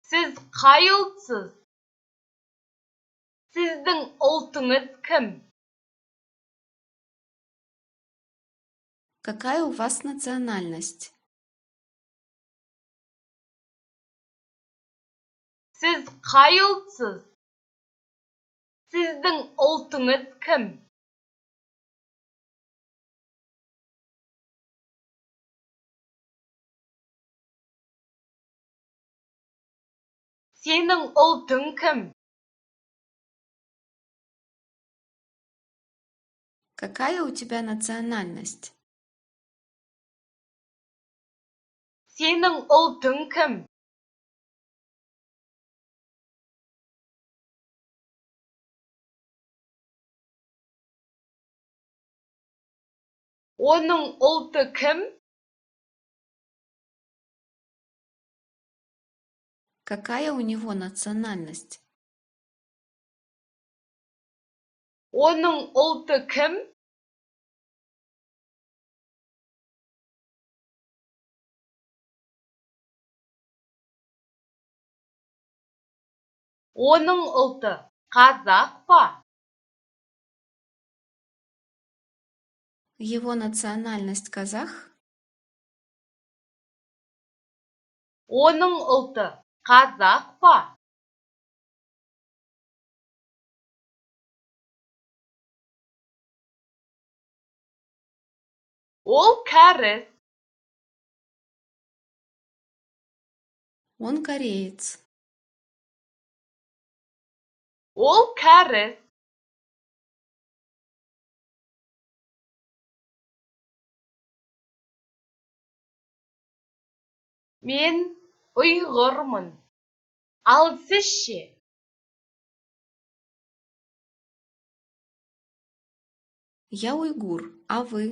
Сіз қай ұлтсыз? Сіздің ұлтыңыз кім? Какая у вас национальность? Сіз қай ұлтсыз? Сіздің ұлтыңыз кім? Сенің ұлтың кім? Какая у тебя национальность? Сенің ұлтың кім? Оның ұлты кім? Какая у него национальность? Оның ұлты кім? Оның ұлты қазақ па? Его национальность казах? Оның ұлты қазақ па? Ол кәріс. Он кореец. Ол кәріс. Мен ұйғырмын. Ал сіз ше? Я уйгур, а вы?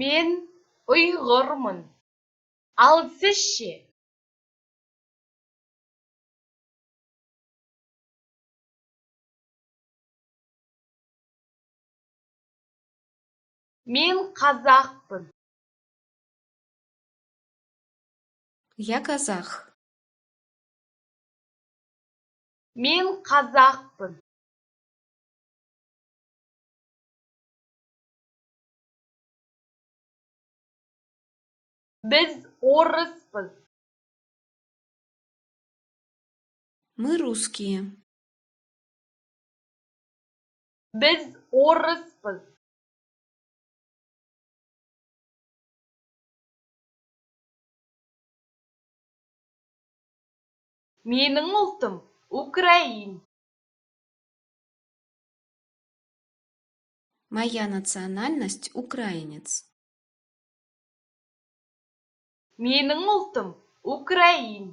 Мен ұйғырмын. Ал сіз ше? Мен қазақпын. Я казах. Мен қазақпын. Біз орыспыз. Мы русские. Біз орыспыз. Менің ұлтым украин. Моя национальность украинец. Менің ұлтым украин.